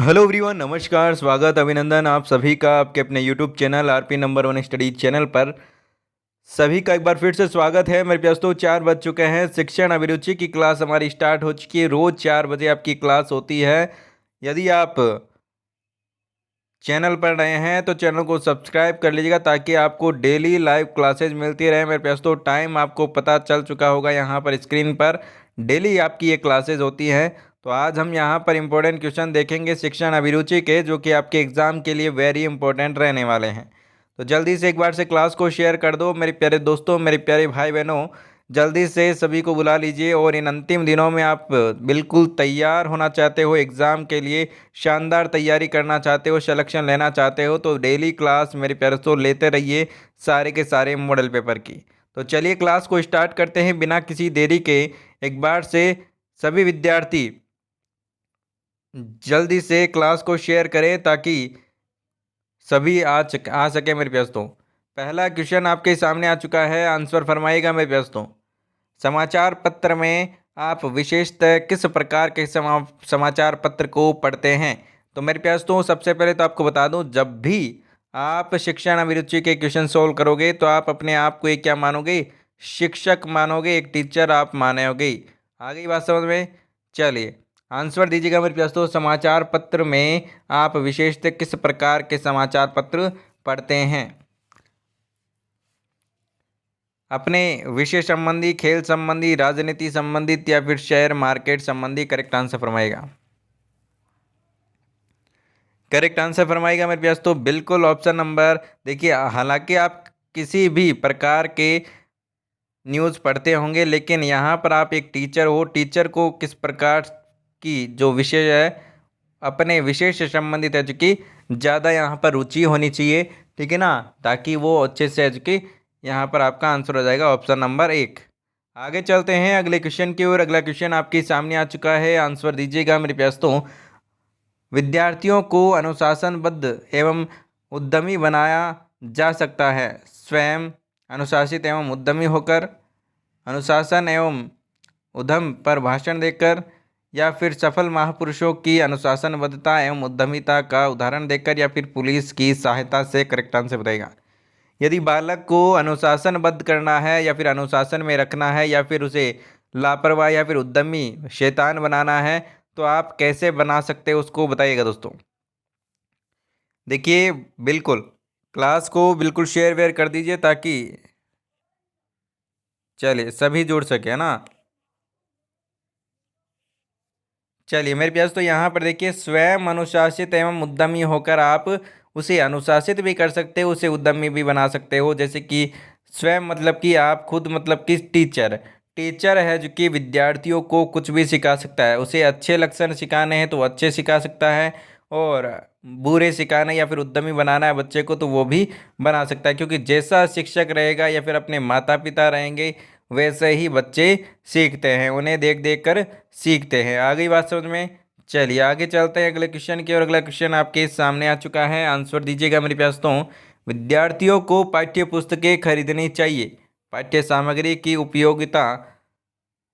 Hello everyone, नमस्कार, स्वागत, अभिनंदन आप सभी का आपके अपने YouTube channel RP number one study channel पर। सभी का एक बार फिर से स्वागत है। मेरे पास तो 4 बज चुके हैं। शिक्षण अभिरुचि की क्लास हमारी स्टार्ट हो चुकी है। रोज़ 4 बजे आपकी क्लास होती है। यदि आप चैनल पर नए हैं तो चैनल को सब्सक्राइब कर लीजिएगा ताकि आपको डेली लाइव क्लासेज मिलती रहे। मेरे पास तो टाइम आपको पता चल चुका होगा, यहाँ पर स्क्रीन पर डेली आपकी ये क्लासेज होती हैं। तो आज हम यहाँ पर इम्पोर्टेंट क्वेश्चन देखेंगे शिक्षण अभिरुचि के, जो कि आपके एग्ज़ाम के लिए वेरी इंपॉर्टेंट रहने वाले हैं। तो जल्दी से एक बार से क्लास को शेयर कर दो मेरे प्यारे दोस्तों, मेरे प्यारे भाई बहनों। जल्दी से सभी को बुला लीजिए। और इन अंतिम दिनों में आप बिल्कुल तैयार होना चाहते हो एग्ज़ाम के लिए, शानदार तैयारी करना चाहते हो, सिलेक्शन लेना चाहते हो, तो डेली क्लास मेरे प्यारे दोस्तों लेते रहिए सारे के सारे मॉडल पेपर की। तो चलिए क्लास को स्टार्ट करते हैं बिना किसी देरी के। एक बार से सभी विद्यार्थी जल्दी से क्लास को शेयर करें ताकि सभी आ सके मेरे दोस्तों। पहला क्वेश्चन आपके सामने आ चुका है, आंसर फरमाइएगा मेरे दोस्तों। समाचार पत्र में आप विशेषतः किस प्रकार के समाचार पत्र को पढ़ते हैं? तो मेरे प्यास तो सबसे पहले तो आपको बता दूं, जब भी आप शिक्षण अभिरुचि के क्वेश्चन सोल्व करोगे तो आप अपने आप को एक क्या मानोगे? शिक्षक मानोगे, एक टीचर आप मानोगे। आ गई बात समझ में? चलिए आंसर दीजिएगा मेरे प्यास। तो समाचार पत्र में आप विशेषतः किस प्रकार के समाचार पत्र पढ़ते हैं? अपने विषय संबंधी, खेल संबंधी, राजनीति संबंधित या फिर शेयर मार्केट संबंधी? करेक्ट आंसर फरमाएगा। करेक्ट आंसर फरमाएगा मेरे प्यास। तो बिल्कुल ऑप्शन नंबर, देखिए हालांकि आप किसी भी प्रकार के न्यूज़ पढ़ते होंगे, लेकिन यहाँ पर आप एक टीचर हो। टीचर को किस प्रकार की जो विषय है अपने विषय से संबंधित है, जो कि ज़्यादा यहाँ पर रुचि होनी चाहिए, ठीक है ना, ताकि वो अच्छे से एजुके। यहाँ पर आपका आंसर हो जाएगा ऑप्शन नंबर 1। आगे चलते हैं अगले क्वेश्चन की ओर। अगला क्वेश्चन आपके सामने आ चुका है, आंसर दीजिएगा मेरे प्यास। तो विद्यार्थियों को अनुशासनबद्ध एवं उद्यमी बनाया जा सकता है स्वयं अनुशासित एवं उद्यमी होकर, अनुशासन एवं उद्यम पर भाषण देकर, या फिर सफल महापुरुषों की अनुशासनबद्धता एवं उद्यमिता का उदाहरण देकर, या फिर पुलिस की सहायता से? करेक्ट आंसर बताएगा। यदि बालक को अनुशासनबद्ध करना है या फिर अनुशासन में रखना है या फिर उसे लापरवाह या फिर उद्यमी शैतान बनाना है, तो आप कैसे बना सकते हो उसको बताइएगा दोस्तों। देखिए बिल्कुल क्लास को बिल्कुल शेयर वेयर कर दीजिए ताकि चलिए सभी जुड़ सके, है ना। चलिए मेरे प्यास, तो यहाँ पर देखिए स्वयं अनुशासित एवं उद्यमी होकर आप उसे अनुशासित भी कर सकते हो, उसे उद्यमी भी बना सकते हो। जैसे कि स्वयं मतलब कि आप खुद, मतलब कि टीचर टीचर है जो कि विद्यार्थियों को कुछ भी सिखा सकता है। उसे अच्छे लक्षण सिखाने हैं तो अच्छे सिखा सकता है, और बुरे सिखाना या फिर उद्यमी बनाना है बच्चे को तो वो भी बना सकता है। क्योंकि जैसा शिक्षक रहेगा या फिर अपने माता पिता रहेंगे, वैसे ही बच्चे सीखते हैं, उन्हें देख देख कर सीखते हैं। आ गई बात समझ में? चलिए आगे चलते हैं अगले क्वेश्चन की। और अगला क्वेश्चन आपके सामने आ चुका है, आंसर दीजिएगा मेरे पास। तो विद्यार्थियों को पाठ्य पुस्तकें खरीदनी चाहिए पाठ्य सामग्री की उपयोगिता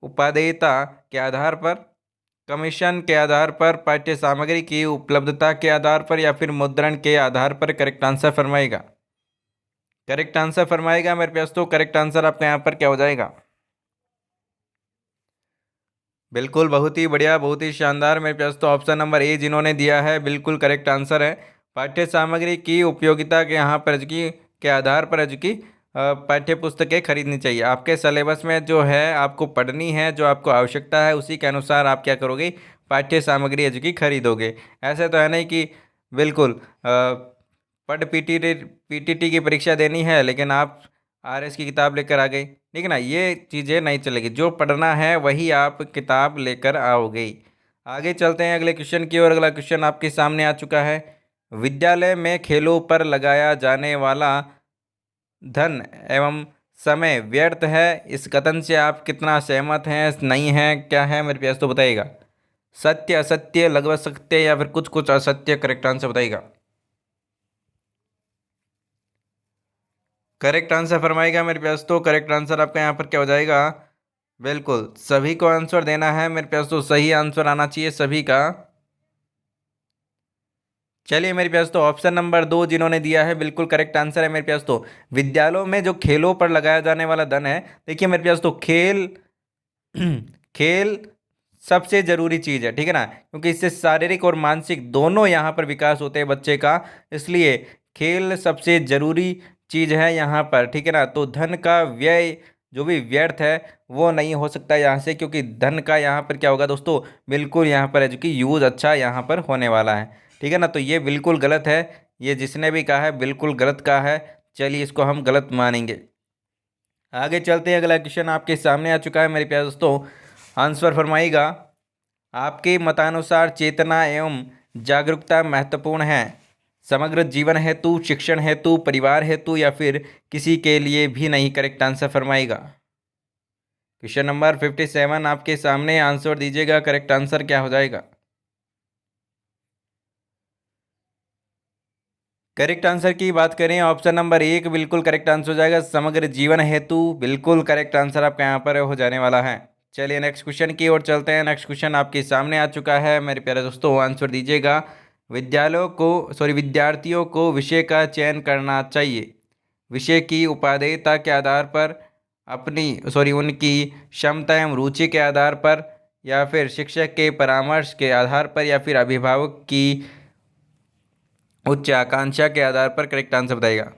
उपादेयता के आधार पर, कमीशन के आधार पर, पाठ्य सामग्री की उपलब्धता के आधार पर, या फिर मुद्रण के आधार पर? करेक्ट आंसर फरमाएगा। करेक्ट आंसर फरमाएगा मेरे पास। तो करेक्ट आंसर आपका यहाँ पर क्या हो जाएगा? बिल्कुल बहुत ही बढ़िया, बहुत ही शानदार। मेरे पास तो ऑप्शन नंबर ए जिन्होंने दिया है बिल्कुल करेक्ट आंसर है। पाठ्य सामग्री की उपयोगिता के यहाँ पर की के आधार पर जो कि पाठ्य पुस्तकें खरीदनी चाहिए। आपके सिलेबस में जो है आपको पढ़नी है, जो आपको आवश्यकता है उसी के अनुसार आप क्या करोगे? पाठ्य सामग्री है जो कि खरीदोगे। ऐसे तो है नहीं कि बिल्कुल पढ़ पीटीटी की परीक्षा देनी है लेकिन आप आरएस की किताब लेकर आ गए, ठीक है ना। ये चीज़ें नहीं चलेगी, जो पढ़ना है वही आप किताब लेकर आओगे। आगे चलते हैं अगले क्वेश्चन की ओर। अगला क्वेश्चन आपके सामने आ चुका है, विद्यालय में खेलों पर लगाया जाने वाला धन एवं समय व्यर्थ है, इस कथन से आप कितना सहमत हैं, नहीं हैं, क्या है मेरे प्यास? तो बताइएगा। सत्य, असत्य, लगभग सत्य, या फिर कुछ कुछ असत्य? करेक्ट आंसर बताइएगा। करेक्ट आंसर फरमाएगा मेरे प्यास। तो करेक्ट आंसर आपका यहाँ पर क्या हो जाएगा? बिल्कुल सभी को आंसर देना है मेरे पास, तो सही आंसर आना चाहिए सभी का। चलिए मेरे प्यास तो ऑप्शन नंबर 2 जिन्होंने दिया है बिल्कुल करेक्ट आंसर है मेरे प्यास तो विद्यालयों में जो खेलों पर लगाया जाने वाला धन है। देखिए मेरे प्यास तो खेल खेल सबसे जरूरी चीज है, ठीक है ना, क्योंकि इससे शारीरिक और मानसिक दोनों यहाँ पर विकास होते हैं बच्चे का। इसलिए खेल सबसे जरूरी चीज है यहाँ पर, ठीक है ना। तो धन का व्यय जो भी व्यर्थ है वो नहीं हो सकता यहाँ से, क्योंकि धन का यहाँ पर क्या होगा दोस्तों, बिल्कुल यहाँ पर है जो कि यूज अच्छा यहाँ पर होने वाला है, ठीक है ना। तो ये बिल्कुल गलत है, ये जिसने भी कहा है बिल्कुल गलत कहा है। चलिए इसको हम गलत मानेंगे। आगे चलते हैं, अगला क्वेश्चन आपके सामने आ चुका है मेरे प्यारे दोस्तों, आंसर फरमाइएगा। आपके मतानुसार चेतना एवं जागरूकता महत्वपूर्ण है समग्र जीवन हेतु, शिक्षण हेतु, परिवार हेतु या फिर किसी के लिए भी नहीं? करेक्ट आंसर फरमाइएगा। क्वेश्चन नंबर 57 आपके सामने, आंसर दीजिएगा, करेक्ट आंसर क्या हो जाएगा? करेक्ट आंसर की बात करें, ऑप्शन नंबर 1 बिल्कुल करेक्ट आंसर हो जाएगा, समग्र जीवन हेतु बिल्कुल करेक्ट आंसर आपका यहाँ पर हो जाने वाला है। चलिए नेक्स्ट क्वेश्चन की ओर चलते हैं। नेक्स्ट क्वेश्चन आपके सामने आ चुका है मेरे प्यारे दोस्तों, आंसर दीजिएगा। विद्यार्थियों को विषय का चयन करना चाहिए विषय की उपादेयता के आधार पर, उनकी क्षमता एवं रुचि के आधार पर, या फिर शिक्षक के परामर्श के आधार पर, या फिर अभिभावक की उच्च आकांक्षा के आधार पर? करेक्ट आंसर बताइएगा।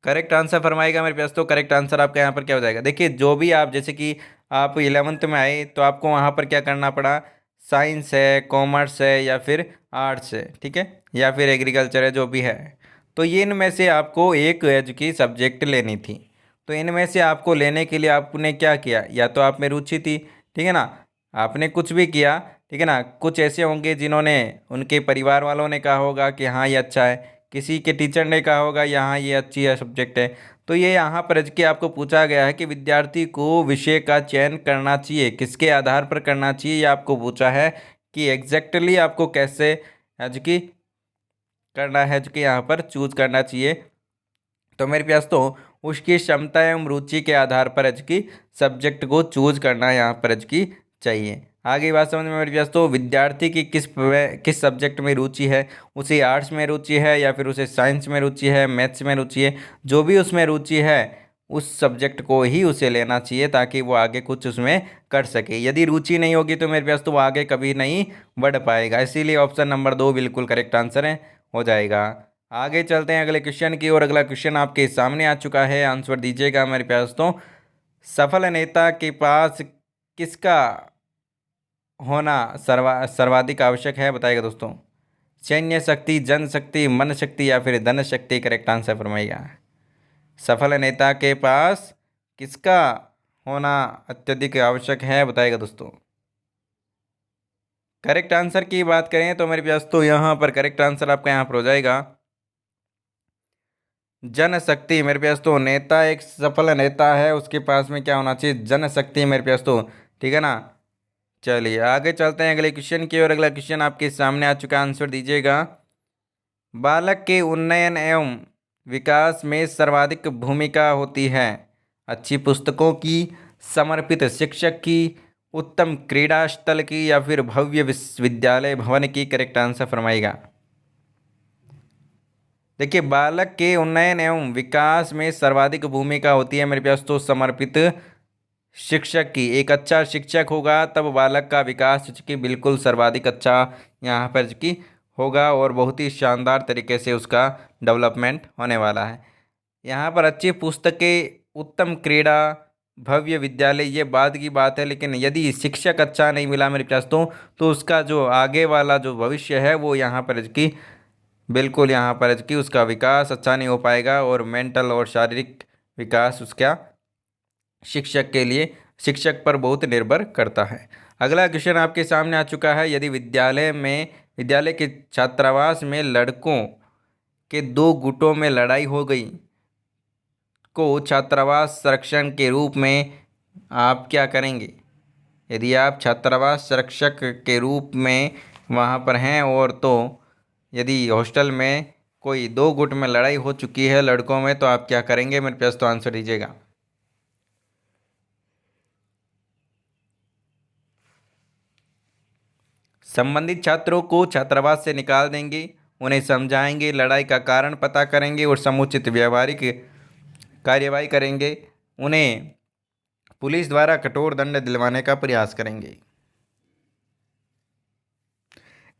करेक्ट आंसर फरमाएगा मेरे पास तो करेक्ट आंसर आपका यहाँ पर क्या हो जाएगा? देखिए जो भी आप, जैसे कि आप 11th में आए तो आपको वहाँ पर क्या करना पड़ा, साइंस है, कॉमर्स है, या फिर आर्ट्स है, ठीक है, या फिर एग्रीकल्चर है, जो भी है। तो ये इनमें से आपको एक एजुकी सब्जेक्ट लेनी थी। तो इनमें से आपको लेने के लिए आपने क्या किया, या तो आप में रुचि थी, ठीक है ना, आपने कुछ भी किया, ठीक है ना। कुछ ऐसे होंगे जिन्होंने, उनके परिवार वालों ने कहा होगा कि हाँ ये अच्छा है, किसी के टीचर ने कहा होगा यहाँ ये अच्छी है सब्जेक्ट है। तो ये यहाँ पर के आपको पूछा गया है कि विद्यार्थी को विषय का चयन करना चाहिए, किसके आधार पर करना चाहिए, ये आपको पूछा है कि एग्जैक्टली आपको कैसे एजुकी करना है, एजुकी यहाँ पर चूज करना चाहिए। तो मेरे पास तो उसकी क्षमता एवं रुचि के आधार पर एजुकी सब्जेक्ट को चूज करना यहाँ पर एजुकी चाहिए। आगे बात समझ में मेरे पास तो विद्यार्थी की किस सब्जेक्ट में रुचि है, उसे आर्ट्स में रुचि है, या फिर उसे साइंस में रुचि है, मैथ्स में रुचि है, जो भी उसमें रुचि है उस सब्जेक्ट को ही उसे लेना चाहिए, ताकि वो आगे कुछ उसमें कर सके। यदि रुचि नहीं होगी तो मेरे पास तो वो आगे कभी नहीं बढ़ पाएगा। इसीलिए ऑप्शन नंबर 2 बिल्कुल करेक्ट आंसर है, हो जाएगा। आगे चलते हैं अगले क्वेश्चन की और अगला क्वेश्चन आपके सामने आ चुका है, आंसर दीजिएगा मेरे प्यारे दोस्तों। सफल नेता के पास किसका होना सर्वाधिक आवश्यक है, बताइएगा दोस्तों? सैन्य शक्ति, जनशक्ति, मन शक्ति, या फिर धन शक्ति? करेक्ट आंसर फरमाइएगा। सफल नेता के पास किसका होना अत्यधिक आवश्यक है, बताइएगा दोस्तों? करेक्ट आंसर की बात करें तो मेरे पास तो यहाँ पर करेक्ट आंसर आपका यहाँ पर हो जाएगा जनशक्ति। मेरे पास तो नेता, एक सफल नेता है उसके पास में क्या होना चाहिए, जनशक्ति मेरे पास तो, ठीक है ना। चलिए आगे चलते हैं अगले क्वेश्चन की और अगला क्वेश्चन आपके सामने आ चुका है, आंसर दीजिएगा। बालक के उन्नयन एवं विकास में सर्वाधिक भूमिका होती है अच्छी पुस्तकों की, समर्पित शिक्षक की, उत्तम क्रीड़ा स्थल की, या फिर भव्य विश्वविद्यालय भवन की? करेक्ट आंसर फरमाइएगा। देखिए बालक के उन्नयन एवं विकास में सर्वाधिक भूमिका होती है मेरे पास तो समर्पित शिक्षक की। एक अच्छा शिक्षक होगा तब बालक का विकास की बिल्कुल सर्वाधिक अच्छा यहाँ पर की होगा, और बहुत ही शानदार तरीके से उसका डेवलपमेंट होने वाला है। यहाँ पर अच्छी पुस्तकें, उत्तम क्रीड़ा, भव्य विद्यालय, ये बाद की बात है, लेकिन यदि शिक्षक अच्छा नहीं मिला मेरे पास तो उसका जो आगे वाला जो भविष्य है वो यहाँ पर की बिल्कुल यहाँ पर कि उसका विकास अच्छा नहीं हो पाएगा, और मेंटल और शारीरिक विकास उसका शिक्षक के लिए, शिक्षक पर बहुत निर्भर करता है। अगला क्वेश्चन आपके सामने आ चुका है, यदि विद्यालय के छात्रावास में लड़कों के दो गुटों में लड़ाई हो गई को छात्रावास संरक्षण के रूप में आप क्या करेंगे? यदि आप छात्रावास संरक्षक के रूप में वहाँ पर हैं, और तो यदि हॉस्टल में कोई दो गुट में लड़ाई हो चुकी है लड़कों में, तो आप क्या करेंगे? मेरे पास तो आंसर दीजिएगा। संबंधित छात्रों को छात्रावास से निकाल देंगे, उन्हें समझाएंगे, लड़ाई का कारण पता करेंगे और समुचित व्यावहारिक कार्यवाही करेंगे। उन्हें पुलिस द्वारा कठोर दंड दिलवाने का प्रयास करेंगे।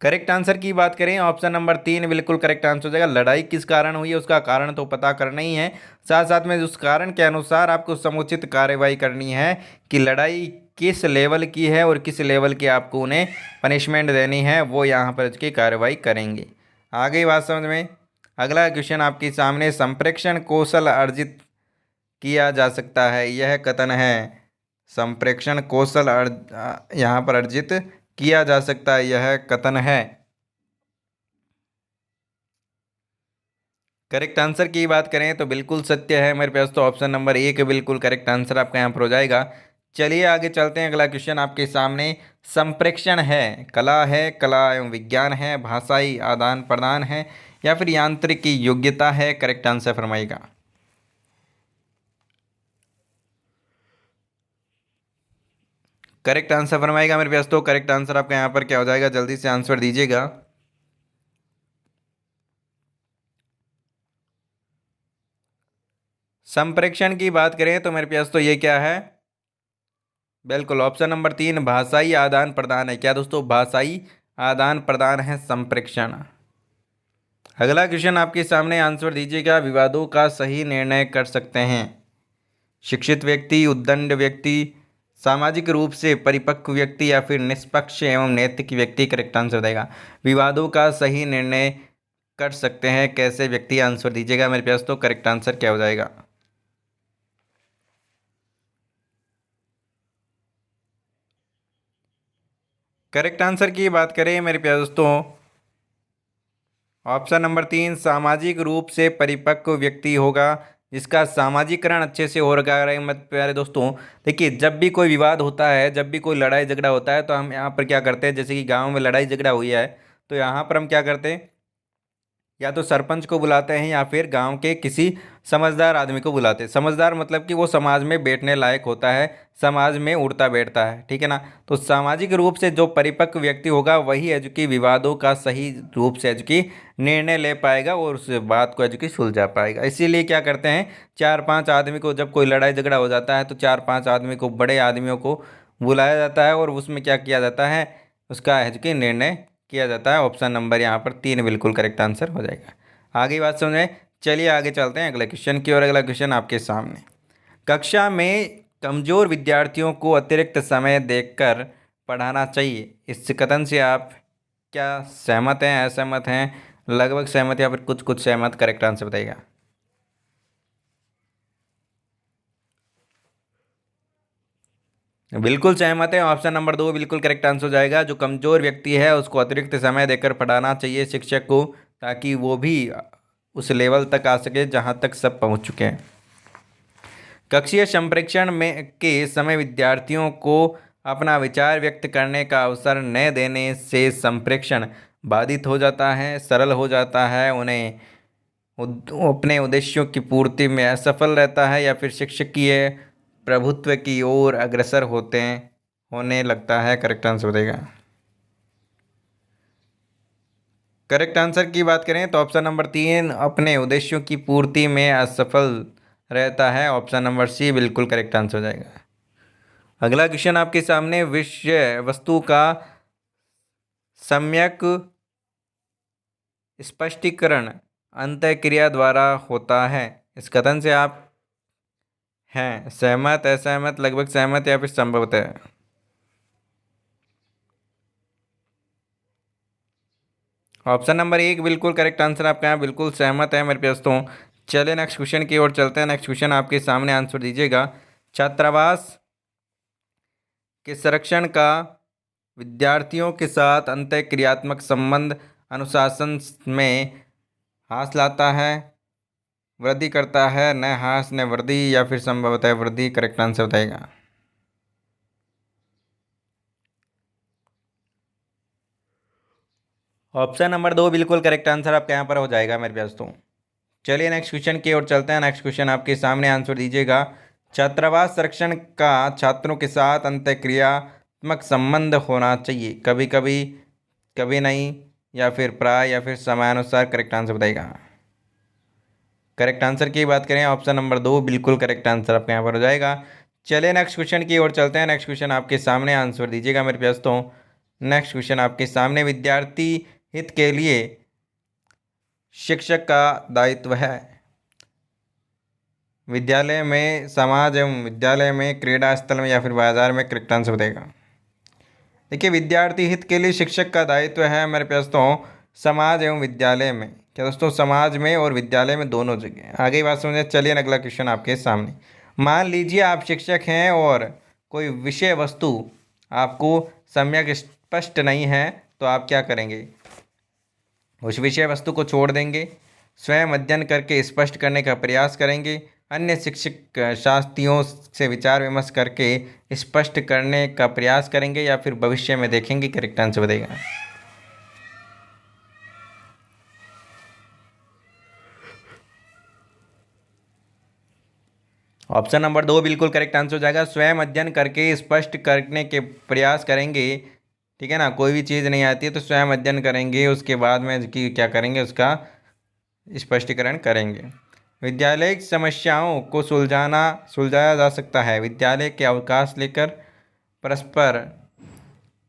करेक्ट आंसर की बात करें, ऑप्शन नंबर 3 बिल्कुल करेक्ट आंसर हो जाएगा। लड़ाई किस कारण हुई है उसका कारण तो पता करना ही है, साथ साथ में उस कारण के अनुसार आपको समुचित कार्यवाही करनी है कि लड़ाई किस लेवल की है और किस लेवल की आपको उन्हें पनिशमेंट देनी है, वो यहाँ पर उसकी कार्रवाई करेंगे। आगे बात समझ में। अगला क्वेश्चन आपके सामने, संप्रेषण कौशल अर्जित किया जा सकता है, यह कथन है। संप्रेषण कौशल यहाँ पर अर्जित किया जा सकता है, यह कथन है। करेक्ट आंसर की बात करें तो बिल्कुल सत्य है मेरे पास, तो ऑप्शन नंबर 1 बिल्कुल करेक्ट आंसर आपका यहाँ पर हो जाएगा। चलिए आगे चलते हैं। अगला क्वेश्चन आपके सामने, संप्रेषण है, कला एवं विज्ञान है, भाषाई आदान प्रदान है या फिर यांत्रिकी योग्यता है? करेक्ट आंसर फरमाइएगा। करेक्ट आंसर फरमाइएगा मेरे पास, तो करेक्ट आंसर आपका यहाँ पर क्या हो जाएगा, जल्दी से आंसर दीजिएगा। संप्रेषण की बात करें तो मेरे पास तो ये क्या है, बिल्कुल ऑप्शन नंबर 3 भाषाई आदान प्रदान है। क्या दोस्तों, भाषाई आदान प्रदान है संप्रेषण। अगला क्वेश्चन आपके सामने, आंसर दीजिएगा। विवादों का सही निर्णय कर सकते हैं शिक्षित व्यक्ति, उद्दंड व्यक्ति, सामाजिक रूप से परिपक्व व्यक्ति या फिर निष्पक्ष एवं नैतिक व्यक्ति? करेक्ट आंसर देगा। विवादों का सही निर्णय कर सकते हैं कैसे व्यक्ति? आंसर दीजिएगा मेरे पास, तो करेक्ट आंसर क्या हो जाएगा? करेक्ट आंसर की बात करें मेरे प्यारे दोस्तों, ऑप्शन नंबर 3 सामाजिक रूप से परिपक्व व्यक्ति होगा जिसका सामाजिकरण अच्छे से हो रखा है। मत प्यारे दोस्तों, देखिए जब भी कोई विवाद होता है, जब भी कोई लड़ाई झगड़ा होता है, तो हम यहाँ पर क्या करते हैं, जैसे कि गांव में लड़ाई झगड़ा हुई है तो यहाँ पर हम क्या करते हैं, या तो सरपंच को बुलाते हैं या फिर गांव के किसी समझदार आदमी को बुलाते हैं। समझदार मतलब कि वो समाज में बैठने लायक होता है, समाज में उठता बैठता है, ठीक है ना। तो सामाजिक रूप से जो परिपक्व व्यक्ति होगा वही है जो कि विवादों का सही रूप से जो कि निर्णय ले पाएगा और उस बात को जो कि सुलझा पाएगा। इसीलिए क्या करते हैं, 4-5 आदमी को, जब कोई लड़ाई झगड़ा हो जाता है तो 4-5 आदमी को, बड़े आदमियों को बुलाया जाता है और उसमें क्या किया जाता है, उसका है जो कि निर्णय किया जाता है। ऑप्शन नंबर यहाँ पर 3 बिल्कुल करेक्ट आंसर हो जाएगा। आगे बात समझ में। चलिए आगे चलते हैं अगले क्वेश्चन की ओर। अगला क्वेश्चन आपके सामने, कक्षा में कमजोर विद्यार्थियों को अतिरिक्त समय देकर पढ़ाना चाहिए, इस कथन से आप क्या सहमत हैं, असहमत हैं, लगभग सहमत या फिर कुछ कुछ सहमत? करेक्ट आंसर बताइएगा। बिल्कुल सहमत है, ऑप्शन नंबर 2 बिल्कुल करेक्ट आंसर हो जाएगा। जो कमजोर व्यक्ति है उसको अतिरिक्त समय देकर पढ़ाना चाहिए शिक्षक को, ताकि वो भी उस लेवल तक आ सके जहाँ तक सब पहुँच चुके हैं। कक्षीय संप्रेषण में के समय विद्यार्थियों को अपना विचार व्यक्त करने का अवसर न देने से संप्रेषण बाधित हो जाता है, सरल हो जाता है, उन्हें अपने उद्देश्यों की पूर्ति में असफल रहता है या फिर शिक्षकीय प्रभुत्व की ओर अग्रसर होने लगता है? करेक्ट आंसर बताइएगा। करेक्ट आंसर की बात करें तो ऑप्शन नंबर 3 अपने उद्देश्यों की पूर्ति में असफल रहता है। ऑप्शन नंबर सी बिल्कुल करेक्ट आंसर हो जाएगा। अगला क्वेश्चन आपके सामने, विषय वस्तु का सम्यक स्पष्टीकरण अंतःक्रिया द्वारा होता है, इस कथन से आप हैं सहमत, असहमत, लगभग सहमत या फिर संभवतः? ऑप्शन नंबर 1 बिल्कुल करेक्ट आंसर आपका यहाँ बिल्कुल सहमत है मेरे दोस्तों। चलिए नेक्स्ट क्वेश्चन की ओर चलते हैं। नेक्स्ट क्वेश्चन आपके सामने, आंसर दीजिएगा। छात्रावास के संरक्षण का विद्यार्थियों के साथ अंतःक्रियात्मक संबंध अनुशासन में हास लाता है, वृद्धि करता है, न हास न वृद्धि या फिर संभवतः वृद्धि? करेक्ट आंसर बताएगा। ऑप्शन नंबर 2 बिल्कुल करेक्ट आंसर आपके यहाँ पर हो जाएगा मेरे दोस्तों। चलिए नेक्स्ट क्वेश्चन की ओर चलते हैं। नेक्स्ट क्वेश्चन आपके सामने, आंसर दीजिएगा। छात्रावास संरक्षण का छात्रों के साथ अंतःक्रियात्मक संबंध होना चाहिए, कभी कभी कभी नहीं, या फिर प्राय, या फिर समयानुसार। करेक्ट आंसर बताइएगा। करेक्ट आंसर की बात करें, ऑप्शन नंबर 2 बिल्कुल करेक्ट आंसर आपके यहाँ पर हो जाएगा। चलिए नेक्स्ट क्वेश्चन की ओर चलते हैं। नेक्स्ट क्वेश्चन आपके सामने, आंसर दीजिएगा मेरे दोस्तों। नेक्स्ट क्वेश्चन आपके सामने, विद्यार्थी हित के लिए शिक्षक का दायित्व है। विद्यालय में, समाज एवं विद्यालय में, क्रीड़ा स्थल में, या फिर बाजार में। करेक्ट आंसर बताएगा। देखिए, विद्यार्थी हित के लिए शिक्षक का दायित्व है मेरे दोस्तों समाज एवं विद्यालय में। क्या दोस्तों, समाज में और विद्यालय में, दोनों जगह। आगे बात समझे, चलिए अगला क्वेश्चन आपके सामने। मान लीजिए आप शिक्षक हैं और कोई विषय वस्तु आपको सम्यक स्पष्ट नहीं है, तो आप क्या करेंगे? उस विषय वस्तु को छोड़ देंगे, स्वयं अध्ययन करके स्पष्ट करने का प्रयास करेंगे, अन्य शिक्षक शास्त्रियों से विचार विमर्श करके स्पष्ट करने का प्रयास करेंगे, या फिर भविष्य में देखेंगे। करेक्ट आंसर बताइएगा। ऑप्शन नंबर 2 बिल्कुल करेक्ट आंसर हो जाएगा। स्वयं अध्ययन करके स्पष्ट करने के प्रयास करेंगे। ठीक है ना, कोई भी चीज़ नहीं आती है तो स्वयं अध्ययन करेंगे, उसके बाद में क्या करेंगे, उसका स्पष्टीकरण करेंगे। विद्यालय की समस्याओं को सुलझाया जा सकता है विद्यालय के अवकाश लेकर, परस्पर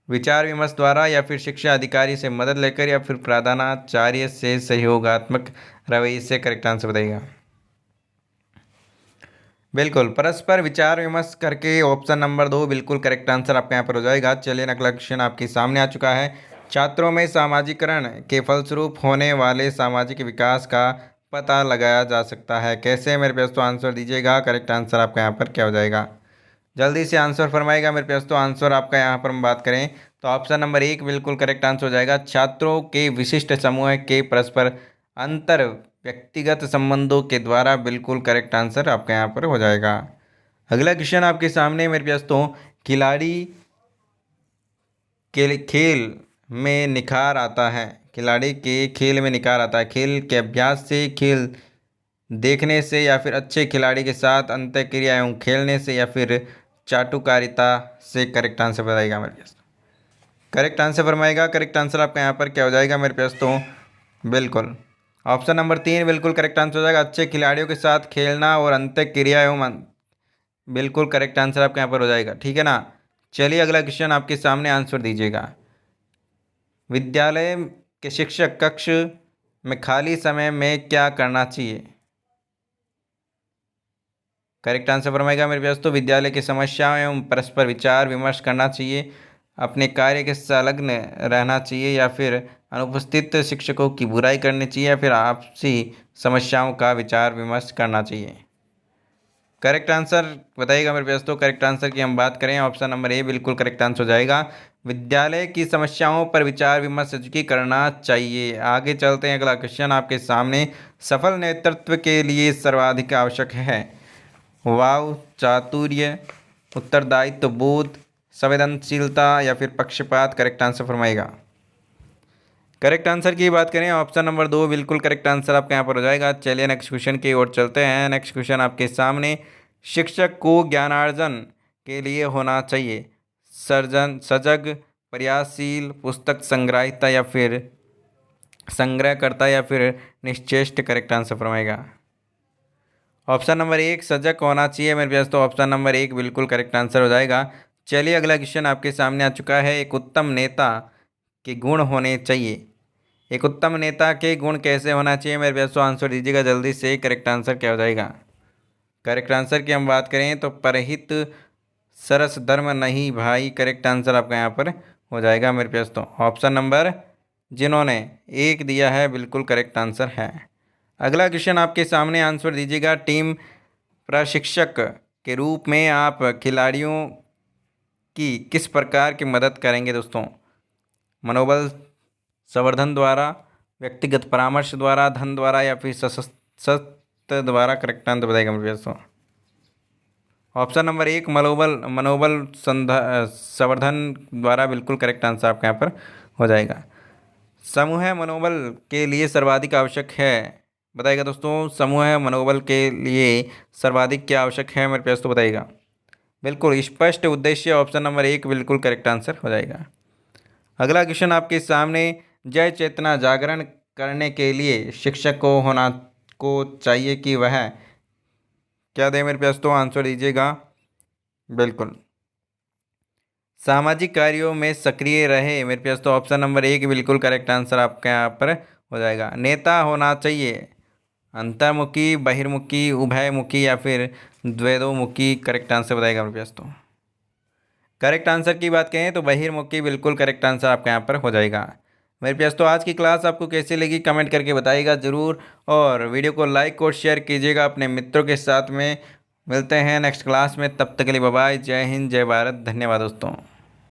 विचार विमर्श द्वारा, या फिर शिक्षा अधिकारी से मदद लेकर, या फिर प्रधानाचार्य से सहयोगात्मक रवैये से। करेक्ट आंसर बताइएगा। बिल्कुल, परस्पर विचार विमर्श करके, ऑप्शन नंबर 2 बिल्कुल करेक्ट आंसर आपके यहाँ पर हो जाएगा। चलिए अगला क्वेश्चन आपके सामने आ चुका है। छात्रों में सामाजिकरण के फलस्वरूप होने वाले सामाजिक विकास का पता लगाया जा सकता है कैसे? मेरे पास तो आंसर दीजिएगा। करेक्ट आंसर आपका यहाँ पर क्या हो जाएगा? जल्दी से आंसर फरमाएगा मेरे पास। तो आंसर आपका यहाँ पर हम बात करें तो ऑप्शन नंबर 1 बिल्कुल करेक्ट आंसर हो जाएगा। छात्रों के विशिष्ट समूह के परस्पर अंतर व्यक्तिगत संबंधों के द्वारा। बिल्कुल करेक्ट आंसर आपका यहाँ पर हो जाएगा। अगला क्वेश्चन आपके सामने मेरे पास तो, खिलाड़ी के खेल में निखार आता है। खिलाड़ी के खेल में निखार आता है खेल के अभ्यास से, खेल देखने से, या फिर अच्छे खिलाड़ी के साथ अंतःक्रिया एवं खेलने से, या फिर चाटुकारिता से। करेक्ट आंसर बताइएगा मेरे पास। करेक्ट आंसर फरमाएगा। करेक्ट आंसर आपका यहाँ पर क्या हो जाएगा मेरे पास तो? बिल्कुल ऑप्शन नंबर 3 बिल्कुल करेक्ट आंसर हो जाएगा। अच्छे खिलाड़ियों के साथ खेलना और अंतःक्रिया एवं बिल्कुल करेक्ट आंसर आपके यहाँ पर हो जाएगा। ठीक है ना। चलिए अगला क्वेश्चन आपके सामने, आंसर दीजिएगा। विद्यालय के शिक्षक कक्ष में खाली समय में क्या करना चाहिए? करेक्ट आंसर फरमाएगा मेरे पास तो, विद्यालय की समस्याओं एवं परस्पर विचार विमर्श करना चाहिए, अपने कार्य के संलग्न रहना चाहिए, या फिर अनुपस्थित शिक्षकों की बुराई करनी चाहिए, या फिर आपसी समस्याओं का विचार विमर्श करना चाहिए। करेक्ट आंसर बताइएगा मेरे पास तो। करेक्ट आंसर की हम बात करें, ऑप्शन नंबर ए बिल्कुल करेक्ट आंसर हो जाएगा। विद्यालय की समस्याओं पर विचार विमर्श की करना चाहिए। आगे चलते हैं, अगला क्वेश्चन आपके सामने। सफल नेतृत्व के लिए सर्वाधिक आवश्यक है वाव, चातुर्य, उत्तरदायित्व बोध, संवेदनशीलता, या फिर पक्षपात। करेक्ट आंसर फरमाएगा। करेक्ट आंसर की बात करें, ऑप्शन नंबर 2 बिल्कुल करेक्ट आंसर आपके यहाँ पर हो जाएगा। चलिए नेक्स्ट क्वेश्चन की ओर चलते हैं। नेक्स्ट क्वेश्चन आपके सामने, शिक्षक को ज्ञानार्जन के लिए होना चाहिए सजग, प्रयासशील, पुस्तक संग्रहिता, या फिर संग्रहकर्ता, या फिर निश्चेष्ट। करेक्ट आंसर फरमाएगा। ऑप्शन नंबर 1 सजग होना चाहिए मेरे पास तो, ऑप्शन नंबर 1 बिल्कुल करेक्ट आंसर हो जाएगा। चलिए अगला क्वेश्चन आपके सामने आ चुका है। एक उत्तम नेता के गुण होने चाहिए। एक उत्तम नेता के गुण कैसे होना चाहिए मेरे पास तो? आंसर दीजिएगा जल्दी से। करेक्ट आंसर क्या हो जाएगा? करेक्ट आंसर की हम बात करें तो, परहित सरस धर्म नहीं भाई। करेक्ट आंसर आपका यहाँ पर हो जाएगा मेरे पास तो, ऑप्शन नंबर जिन्होंने 1 दिया है बिल्कुल करेक्ट आंसर है। अगला क्वेश्चन आपके सामने, आंसर दीजिएगा। टीम प्रशिक्षक के रूप में आप खिलाड़ियों की किस प्रकार की मदद करेंगे दोस्तों? मनोबल संवर्धन द्वारा, व्यक्तिगत परामर्श द्वारा, धन द्वारा, या फिर सशक्त द्वारा। करेक्ट आंसर बताएगा मेरे दोस्तों। ऑप्शन नंबर 1 मनोबल संवर्धन द्वारा बिल्कुल करेक्ट आंसर आपके यहाँ पर हो जाएगा। समूह मनोबल के लिए सर्वाधिक आवश्यक है, बताइएगा दोस्तों। समूह मनोबल के लिए सर्वाधिक क्या आवश्यक है मेरे पास तो बताइएगा। बिल्कुल स्पष्ट उद्देश्य, ऑप्शन नंबर 1 बिल्कुल करेक्ट आंसर हो जाएगा। अगला क्वेश्चन आपके सामने, जय चेतना जागरण करने के लिए शिक्षक को चाहिए कि वह क्या दे मेरे पास, तो आंसर दीजिएगा। बिल्कुल, सामाजिक कार्यों में सक्रिय रहे मेरे पास, तो ऑप्शन नंबर 1 बिल्कुल करेक्ट आंसर आपके यहाँ पर हो जाएगा। नेता होना चाहिए अंतर्मुखी, बहिर्मुखी, उभयमुखी या फिर द्वैतोमुखी, करेक्ट आंसर बताएगा मेरे पास। तो करेक्ट आंसर की बात करें तो बहिर्मुखी बिल्कुल करेक्ट आंसर आपके यहाँ पर हो जाएगा मेरे पास। तो आज की क्लास आपको कैसी लगी कमेंट करके बताइएगा ज़रूर, और वीडियो को लाइक और शेयर कीजिएगा अपने मित्रों के साथ में। मिलते हैं नेक्स्ट क्लास में, तब तक के लिए बाय बाय। जय हिंद, जय भारत, धन्यवाद दोस्तों।